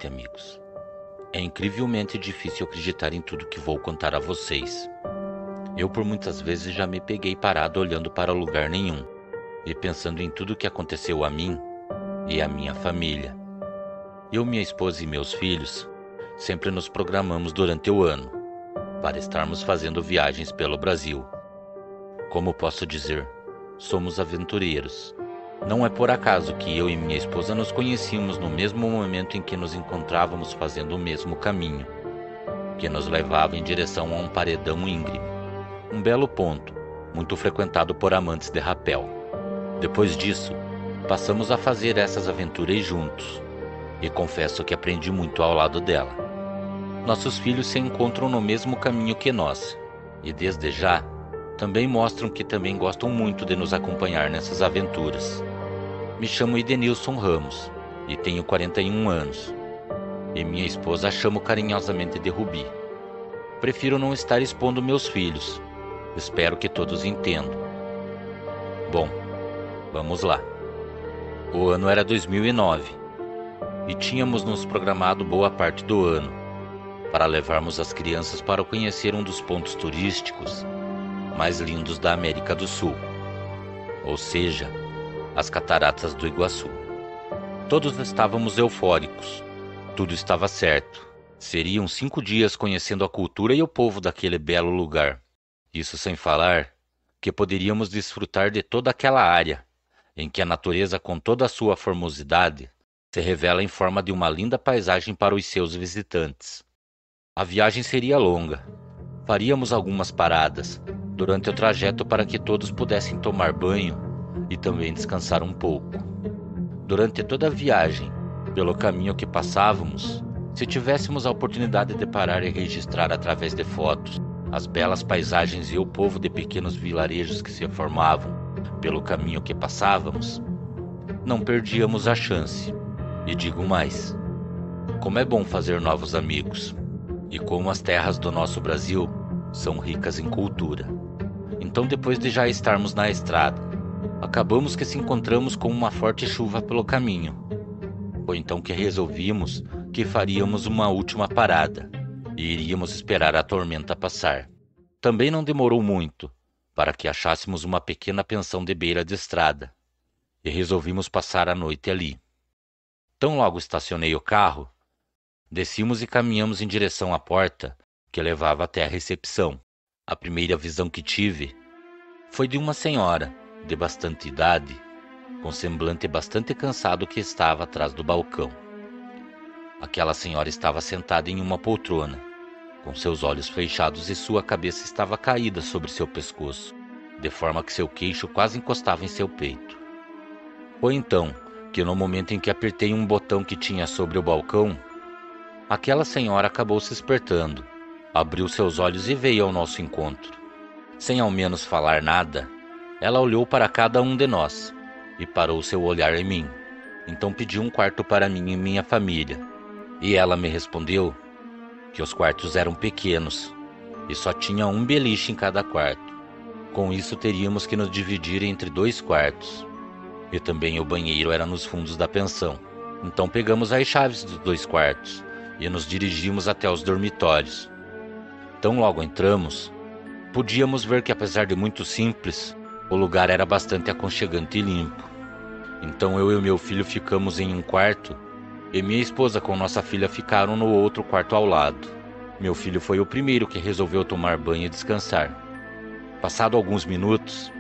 seguinte, amigos. É incrivelmente difícil acreditar em tudo que vou contar a vocês. Eu por muitas vezes já me peguei parado olhando para lugar nenhum e pensando em tudo que aconteceu a mim e a minha família. Eu, minha esposa e meus filhos sempre nos programamos durante o ano para estarmos fazendo viagens pelo Brasil. Como posso dizer, somos aventureiros. Não é por acaso que eu e minha esposa nos conhecíamos no mesmo momento em que nos encontrávamos fazendo o mesmo caminho, que nos levava em direção a um paredão íngreme, um belo ponto, muito frequentado por amantes de rapel. Depois disso, passamos a fazer essas aventuras juntos, e confesso que aprendi muito ao lado dela. Nossos filhos se encontram no mesmo caminho que nós, e desde já, também mostram que também gostam muito de nos acompanhar nessas aventuras. Me chamo Edenilson Ramos e tenho 41 anos. E minha esposa a chamo carinhosamente de Rubi. Prefiro não estar expondo meus filhos. Espero que todos entendam. Bom, vamos lá. O ano era 2009 e tínhamos nos programado boa parte do ano para levarmos as crianças para conhecer um dos pontos turísticos mais lindos da América do Sul, ou seja, as Cataratas do Iguaçu. Todos estávamos eufóricos, tudo estava certo. Seriam 5 dias conhecendo a cultura e o povo daquele belo lugar. Isso sem falar que poderíamos desfrutar de toda aquela área, em que a natureza com toda a sua formosidade se revela em forma de uma linda paisagem para os seus visitantes. A viagem seria longa. Faríamos algumas paradas durante o trajeto para que todos pudessem tomar banho e também descansar um pouco. Durante toda a viagem, pelo caminho que passávamos, se tivéssemos a oportunidade de parar e registrar através de fotos as belas paisagens e o povo de pequenos vilarejos que se formavam pelo caminho que passávamos, não perdíamos a chance. E digo mais, como é bom fazer novos amigos, e como as terras do nosso Brasil são ricas em cultura. Então, depois de já estarmos na estrada, acabamos que se encontramos com uma forte chuva pelo caminho. Foi então que resolvimos que faríamos uma última parada e iríamos esperar a tormenta passar. Também não demorou muito para que achássemos uma pequena pensão de beira de estrada e resolvimos passar a noite ali. Tão logo estacionei o carro, descimos e caminhamos em direção à porta que levava até a recepção. A primeira visão que tive foi de uma senhora de bastante idade, com semblante bastante cansado, que estava atrás do balcão. Aquela senhora estava sentada em uma poltrona, com seus olhos fechados e sua cabeça estava caída sobre seu pescoço, de forma que seu queixo quase encostava em seu peito. Foi então que, no momento em que apertei um botão que tinha sobre o balcão, aquela senhora acabou se espertando, abriu seus olhos e veio ao nosso encontro. Sem ao menos falar nada, ela olhou para cada um de nós e parou seu olhar em mim. Então pediu um quarto para mim e minha família. E ela me respondeu que os quartos eram pequenos e só tinha um beliche em cada quarto. Com isso teríamos que nos dividir entre 2 quartos. E também o banheiro era nos fundos da pensão. Então pegamos as chaves dos 2 quartos e nos dirigimos até os dormitórios. Tão logo entramos, podíamos ver que, apesar de muito simples, o lugar era bastante aconchegante e limpo. Então eu e meu filho ficamos em um quarto e minha esposa com nossa filha ficaram no outro quarto ao lado. Meu filho foi o primeiro que resolveu tomar banho e descansar. Passado alguns minutos,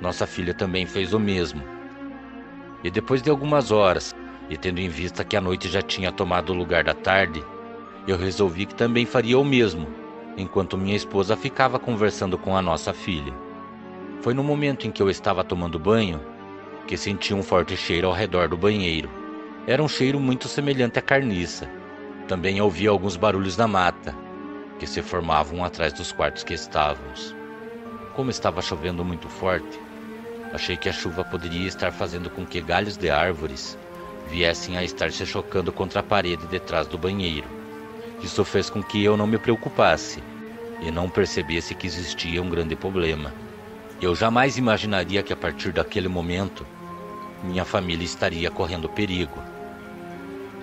nossa filha também fez o mesmo. E depois de algumas horas, e tendo em vista que a noite já tinha tomado o lugar da tarde, eu resolvi que também faria o mesmo, enquanto minha esposa ficava conversando com a nossa filha. Foi no momento em que eu estava tomando banho que senti um forte cheiro ao redor do banheiro. Era um cheiro muito semelhante à carniça. Também ouvi alguns barulhos na mata, que se formavam atrás dos quartos que estávamos. Como estava chovendo muito forte, achei que a chuva poderia estar fazendo com que galhos de árvores viessem a estar se chocando contra a parede de trás do banheiro. Isso fez com que eu não me preocupasse e não percebesse que existia um grande problema. Eu jamais imaginaria que, a partir daquele momento, minha família estaria correndo perigo.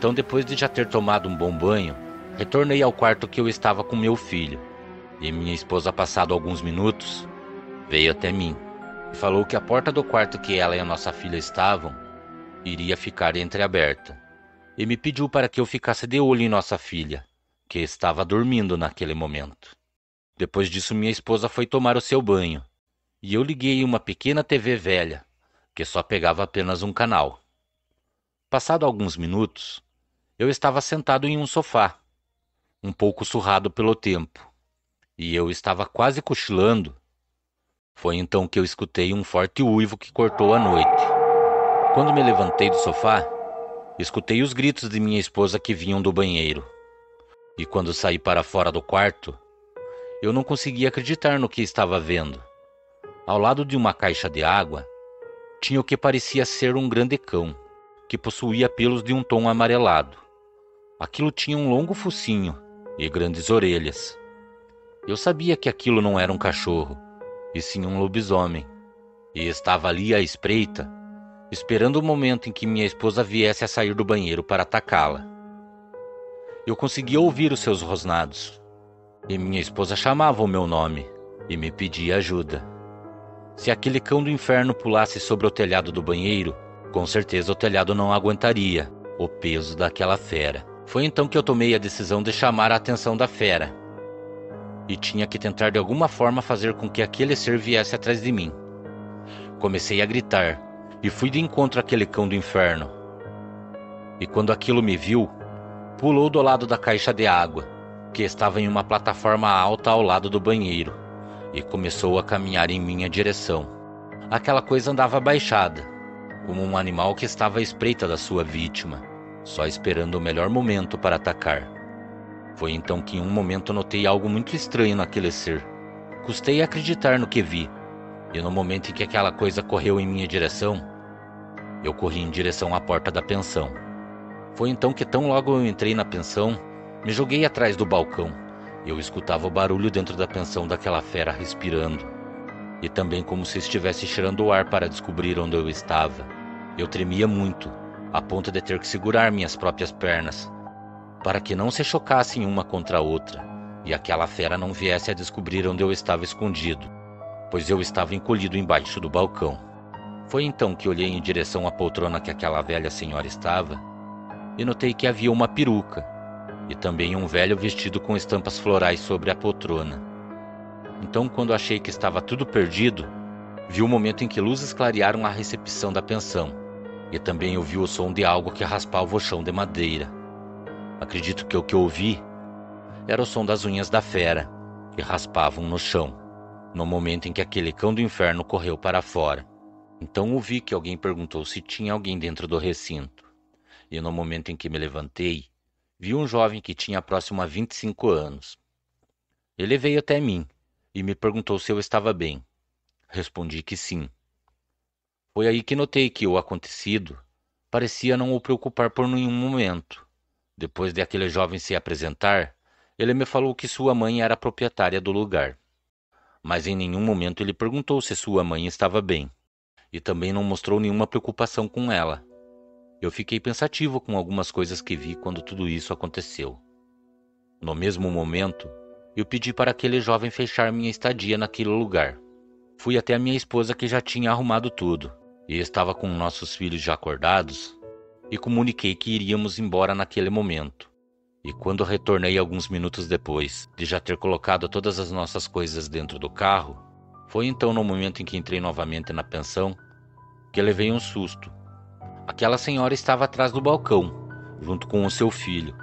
Então, depois de já ter tomado um bom banho, retornei ao quarto que eu estava com meu filho. E minha esposa, passado alguns minutos, veio até mim e falou que a porta do quarto que ela e a nossa filha estavam iria ficar entreaberta. E me pediu para que eu ficasse de olho em nossa filha, que estava dormindo naquele momento. Depois disso, minha esposa foi tomar o seu banho, e eu liguei uma pequena TV velha, que só pegava apenas um canal. Passado alguns minutos, eu estava sentado em um sofá, um pouco surrado pelo tempo, e eu estava quase cochilando. Foi então que eu escutei um forte uivo que cortou a noite. Quando me levantei do sofá, escutei os gritos de minha esposa que vinham do banheiro. E quando saí para fora do quarto, eu não conseguia acreditar no que estava vendo. Ao lado de uma caixa de água, tinha o que parecia ser um grande cão, que possuía pelos de um tom amarelado. Aquilo tinha um longo focinho e grandes orelhas. Eu sabia que aquilo não era um cachorro, e sim um lobisomem, e estava ali à espreita, esperando o momento em que minha esposa viesse a sair do banheiro para atacá-la. Eu conseguia ouvir os seus rosnados, e minha esposa chamava o meu nome e me pedia ajuda. Se aquele cão do inferno pulasse sobre o telhado do banheiro, com certeza o telhado não aguentaria o peso daquela fera. Foi então que eu tomei a decisão de chamar a atenção da fera, e tinha que tentar de alguma forma fazer com que aquele ser viesse atrás de mim. Comecei a gritar, e fui de encontro àquele cão do inferno. E quando aquilo me viu, pulou do lado da caixa de água, que estava em uma plataforma alta ao lado do banheiro, e começou a caminhar em minha direção. Aquela coisa andava abaixada, como um animal que estava à espreita da sua vítima, só esperando o melhor momento para atacar. Foi então que em um momento notei algo muito estranho naquele ser. Custei acreditar no que vi, e no momento em que aquela coisa correu em minha direção, eu corri em direção à porta da pensão. Foi então que tão logo eu entrei na pensão, me joguei atrás do balcão. Eu escutava o barulho dentro da pensão daquela fera respirando, e também como se estivesse cheirando o ar para descobrir onde eu estava. Eu tremia muito, a ponto de ter que segurar minhas próprias pernas, para que não se chocassem uma contra a outra, e aquela fera não viesse a descobrir onde eu estava escondido, pois eu estava encolhido embaixo do balcão. Foi então que olhei em direção à poltrona que aquela velha senhora estava, e notei que havia uma peruca, e também um velho vestido com estampas florais sobre a poltrona. Então, quando achei que estava tudo perdido, vi o momento em que luzes clarearam a recepção da pensão, e também ouvi o som de algo que raspava o chão de madeira. Acredito que o que ouvi era o som das unhas da fera, que raspavam no chão, no momento em que aquele cão do inferno correu para fora. Então ouvi que alguém perguntou se tinha alguém dentro do recinto, e no momento em que me levantei, vi um jovem que tinha próximo a 25 anos. Ele veio até mim e me perguntou se eu estava bem. Respondi que sim. Foi aí que notei que o acontecido parecia não o preocupar por nenhum momento. Depois de aquele jovem se apresentar, ele me falou que sua mãe era a proprietária do lugar. Mas em nenhum momento ele perguntou se sua mãe estava bem, e também não mostrou nenhuma preocupação com ela. Eu fiquei pensativo com algumas coisas que vi quando tudo isso aconteceu. No mesmo momento, eu pedi para aquele jovem fechar minha estadia naquele lugar. Fui até a minha esposa, que já tinha arrumado tudo, e estava com nossos filhos já acordados, e comuniquei que iríamos embora naquele momento. E quando retornei alguns minutos depois de já ter colocado todas as nossas coisas dentro do carro, foi então no momento em que entrei novamente na pensão que levei um susto. Aquela senhora estava atrás do balcão, junto com o seu filho.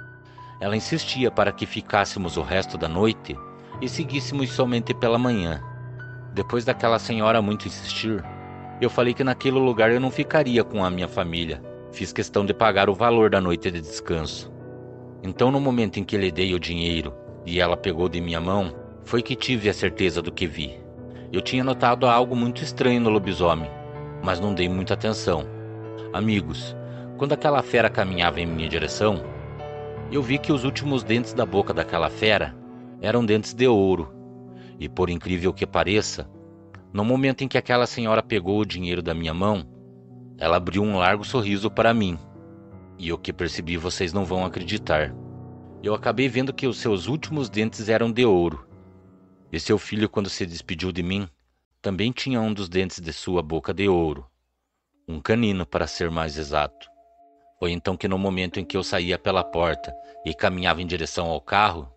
Ela insistia para que ficássemos o resto da noite e seguíssemos somente pela manhã. Depois daquela senhora muito insistir, eu falei que naquele lugar eu não ficaria com a minha família. Fiz questão de pagar o valor da noite de descanso. Então, no momento em que lhe dei o dinheiro e ela pegou de minha mão, foi que tive a certeza do que vi. Eu tinha notado algo muito estranho no lobisomem, mas não dei muita atenção. Amigos, quando aquela fera caminhava em minha direção, eu vi que os últimos dentes da boca daquela fera eram dentes de ouro. E por incrível que pareça, no momento em que aquela senhora pegou o dinheiro da minha mão, ela abriu um largo sorriso para mim. E o que percebi vocês não vão acreditar. Eu acabei vendo que os seus últimos dentes eram de ouro. E seu filho, quando se despediu de mim, também tinha um dos dentes de sua boca de ouro. Um canino, para ser mais exato. Foi então que no momento em que eu saía pela porta e caminhava em direção ao carro,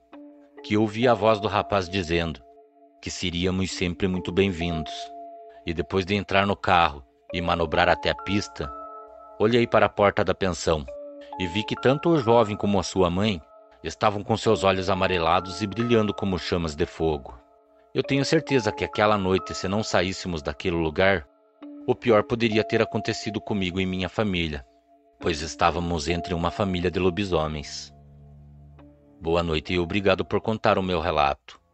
que ouvi a voz do rapaz dizendo que seríamos sempre muito bem-vindos. E depois de entrar no carro e manobrar até a pista, olhei para a porta da pensão e vi que tanto o jovem como a sua mãe estavam com seus olhos amarelados e brilhando como chamas de fogo. Eu tenho certeza que aquela noite, se não saíssemos daquele lugar, o pior poderia ter acontecido comigo e minha família, pois estávamos entre uma família de lobisomens. Boa noite e obrigado por contar o meu relato.